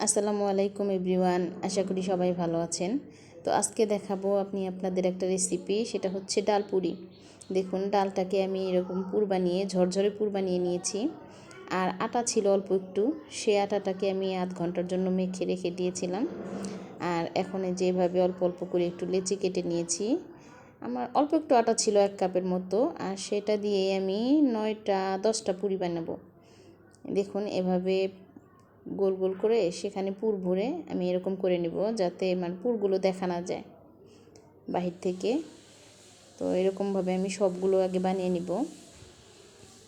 আসসালামু আলাইকুম এভরিওয়ান, আশা করি সবাই ভালো আছেন। তো আজকে দেখাবো আপনাদের একটা রেসিপি, সেটা হচ্ছে ডাল পুরি। দেখুন, ডালটাকে আমি এরকম পুর বানিয়ে ঝরঝরে পুর বানিয়ে নিয়েছি। আর আটা ছিল অল্প একটু, সে আটাটাকে আমি আধ ঘন্টার জন্য মেখে রেখে দিয়েছিলাম। আর এখন যেভাবে অল্প অল্প করে একটু লেচি কেটে নিয়েছি। আমার অল্প একটু আটা ছিল 1 কাপের মতো, আর সেটা দিয়ে আমি 9-10টা পুরি বানাবো। দেখুন, এভাবে গোল গোল করে সেখানে পুর ভরে আমি এরকম করে নেব, যাতে পুরগুলো দেখা না যায় বাহির থেকে। তো এরকমভাবে আমি সবগুলো আগে বানিয়ে নিব।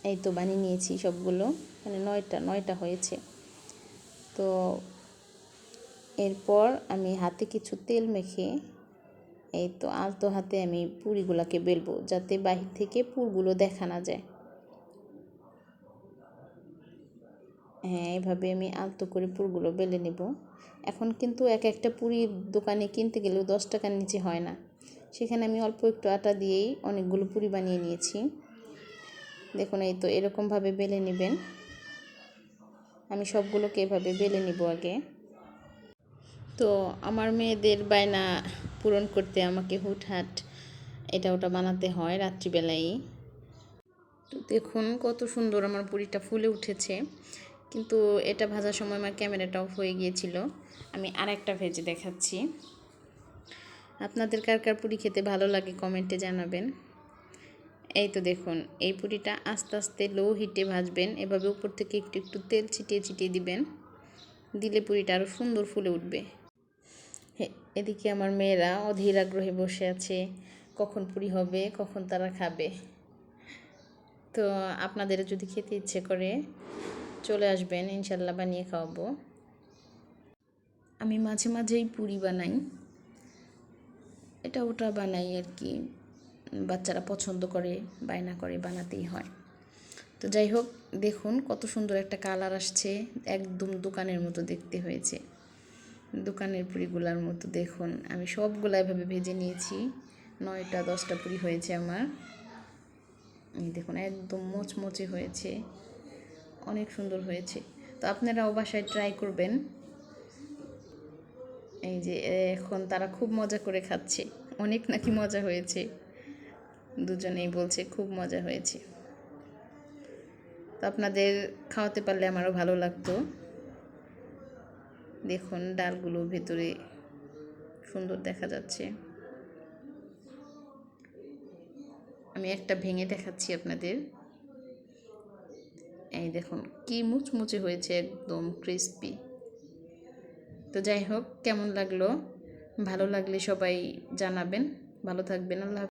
এই তো বানিয়ে নিয়েছি সবগুলো, 9টা হয়েছে। তো এরপর আমি হাতে কিছু তেল মেখে এই তো আলতো হাতে আমি পুরিগুলোকে বেলবো, যাতে বাহির থেকে পুরগুলো দেখা না যায়। হ্যাঁ, এভাবে আমি আলতো করে পুরগুলো বেলে নেব। এখন কিন্তু একটা পুরির দোকানে কিনতে গেলেও 10 টাকার নিচে হয় না। সেখানে আমি অল্প একটু আটা দিয়েই অনেকগুলো পুরি বানিয়ে নিয়েছি। দেখুন, এই তো এরকমভাবে বেলে নেবেন। আমি সবগুলোকে এভাবে বেলে নিব আগে। তো আমার মেয়েদের বায়না পূরণ করতে আমাকে হুটহাট এটা ওটা বানাতে হয় রাত্রিবেলায়। তো দেখুন কত সুন্দর আমার পুরিটা ফুলে উঠেছে, কিন্তু এটা ভাজার সময় আমার ক্যামেরাটা অফ হয়ে গিয়েছিল। আমি আরেকটা ভেজে দেখাচ্ছি। আপনাদের কার কার পুরি খেতে ভালো লাগে কমেন্টে জানাবেন। এই তো দেখুন, এই পুরিটা আস্তে আস্তে লো হিটে ভাজবেন। এভাবে উপর থেকে একটু একটু তেল ছিটিয়ে ছিটিয়ে দিবেন, দিলে পুরিটা আরও সুন্দর ফুলে উঠবে। এদিকে আমার মেয়েরা অধীর আগ্রহে বসে আছে, কখন পুরি হবে, কখন তারা খাবে। তো আপনাদের যদি খেতে ইচ্ছে করে চলে আসবেন, ইনশাল্লাহ বানিয়ে খাওয়াবো। আমি মাঝে মাঝেই পুরি বানাই, এটা ওটা বানাই আর কি। বাচ্চারা পছন্দ করে, বায়না করে, বানাতেই হয়। তো যাই হোক, দেখুন কত সুন্দর একটা কালার আসছে, একদম দোকানের মতো দেখতে হয়েছে, দোকানের পুরিগুলার মতো। দেখুন, আমি সবগুলো এভাবে ভেজে নিয়েছি। 9-10টা পুরি হয়েছে আমার। এই দেখুন, একদম মোচমোচে হয়েছে, অনেক সুন্দর হয়েছে। তো আপনারাও বাসায় ট্রাই করবেন। এই যে এখন তারা খুব মজা করে খাচ্ছে, অনেক নাকি মজা হয়েছে, দুজনেই বলছে খুব মজা হয়েছে। তো আপনাদের খাওয়াতে পারলে আমারও ভালো লাগতো। দেখুন, ডালগুলো ভেতরে সুন্দর দেখা যাচ্ছে। আমি একটা ভেঙে দেখাচ্ছি আপনাদের। এই দেখুন কি মুচমুচে হয়েছে, একদম ক্রিস্পি। তো যাই হোক, কেমন লাগলো, ভালো লাগলে সবাই জানাবেন। ভালো থাকবেন, আল্লাহ।